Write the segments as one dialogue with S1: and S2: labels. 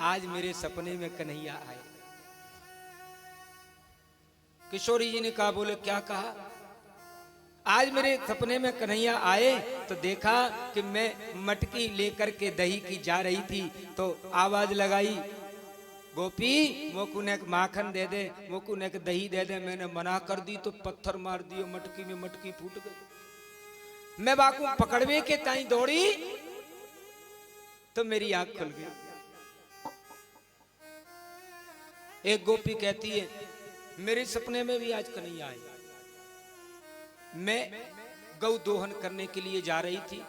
S1: आज मेरे सपने में कन्हैया आए। किशोरी जी ने कहा, बोले क्या कहा? आज मेरे सपने में कन्हैया आए तो देखा कि मैं मटकी लेकर के दही की जा रही थी, तो आवाज लगाई, गोपी मोकू ने एक माखन दे दे, मोकू ने एक दही दे दे। मैंने मना कर दी तो पत्थर मार दियो मटकी में, मटकी फूट गई। मैं बाकू पकड़वे के ताई दौड़ी तो मेरी आंख खुल गई। एक गोपी कहती है, मेरे सपने में भी आज कन्हैया आए। मैं गौ दोहन करने के लिए जा रही थी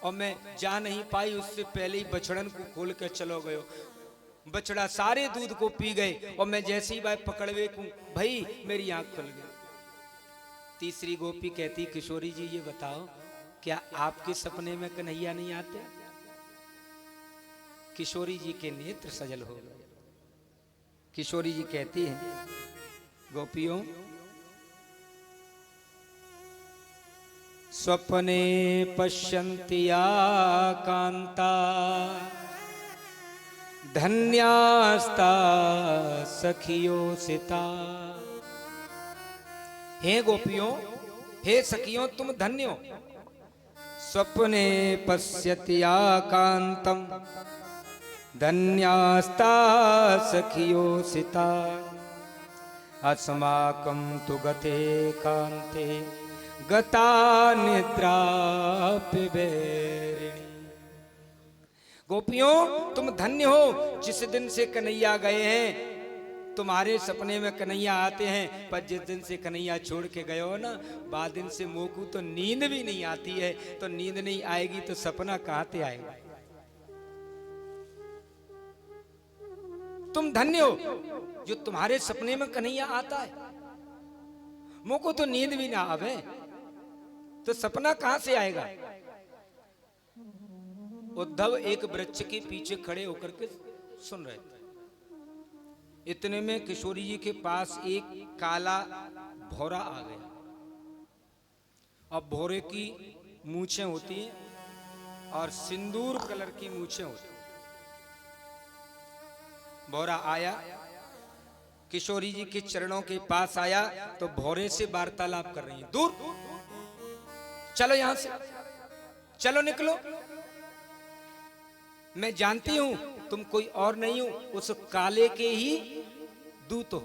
S1: और मैं जा नहीं पाई, उससे पहले ही बछड़न को खोल के चलो गयो। बछड़ा सारे दूध को पी गए और मैं जैसे ही भाई पकड़वे को भाई मेरी आंख खुल गई। तीसरी गोपी कहती, किशोरी जी ये बताओ, क्या आपके सपने में कन्हैया नहीं आते? किशोरी जी के नेत्र सजल हो गए। किशोरी जी कहती हैं, गोपियों स्वप्ने पश्यन्ति या कांता धन्यास्ता सखियोसिता। हे गोपियों, हे सखियों, तुम धन्य हो। स्वप्ने पश्यति या कांतम धन्यास्ता सखियोसिता। अस्माकं तु गते कांते गता निद्रा पिबेरिणी। गोपियों तुम धन्य हो, जिस दिन से कन्हैया गए हैं। तुम्हारे सपने में कन्हैया आते हैं, पर जिस दिन से कन्हैया छोड़ के गए हो ना, बाद दिन से मोकू तो नींद भी नहीं आती है। तो नींद नहीं आएगी तो सपना कहां से आएगा? तुम धन्य हो जो तुम्हारे सपने में कन्हैया आता है। मोको तो नींद भी ना आवे तो सपना कहां से आएगा? उद्धव एक वृक्ष के पीछे खड़े होकर के सुन रहे थे। इतने में किशोरी जी के पास एक काला भौरा आ गया। अब भौरे की मूछें होती हैं और सिंदूर कलर की मूछें होती हैं। भौरा आया, किशोरी जी के चरणों के पास आया तो भौरे से वार्तालाप कर रही है, दूर चलो, यहां से चलो, निकलो। मैं जानती हूं तुम कोई और नहीं हो, उस काले के ही दूत हो।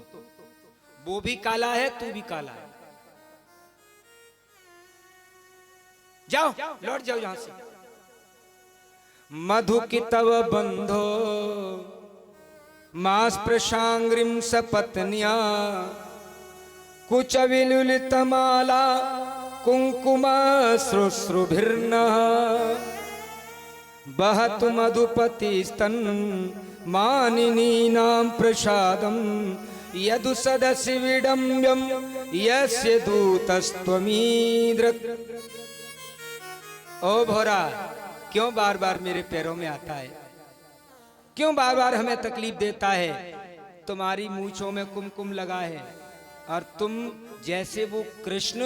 S1: वो भी काला है, तू भी काला है। जाओ, लौट जाओ यहां से। मधु की तव बंधो मास प्रशांग्रिम सपत्न्या कुच विलुलित माला कुंकुम श्रुश्रुभिर्न बहतु मधुपति स्तन मानिनी नाम प्रसादम यदु सदसि विडम्ब्यम यस्य दूतस्त्वमीद्रक। ओ भौरा, क्यों बार बार मेरे पैरों में आता है? क्यों बार बार हमें तकलीफ देता है? तुम्हारी मूंछों में कुमकुम लगा है और तुम जैसे वो कृष्ण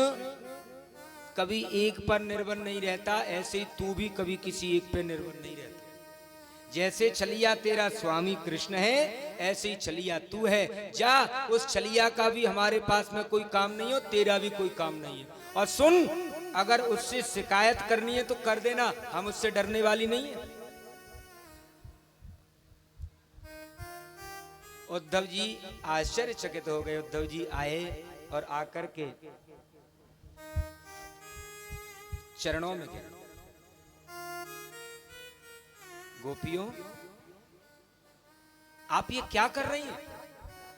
S1: कभी एक पर निर्भर नहीं रहता, ऐसे ही तू भी कभी किसी एक पर निर्भर नहीं रहता। जैसे छलिया तेरा स्वामी कृष्ण है, ऐसे ही छलिया तू है। जा, उस छलिया का भी हमारे पास में कोई काम नहीं हो, तेरा भी कोई काम नहीं है। और सुन, अगर उससे शिकायत करनी है तो कर देना, हम उससे डरने वाली नहीं है। उद्धव जी आश्चर्यचकित हो गए। उद्धव जी आए और आकर के चरणों में गिरे। गोपियों, आप ये क्या कर रही हैं?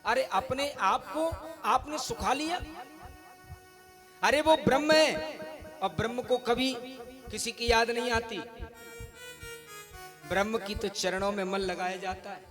S1: अरे अपने आप को आपने सुखा लिया। अरे वो ब्रह्म है और ब्रह्म को कभी किसी की याद नहीं आती। ब्रह्म की तो चरणों में मन लगाया जाता है।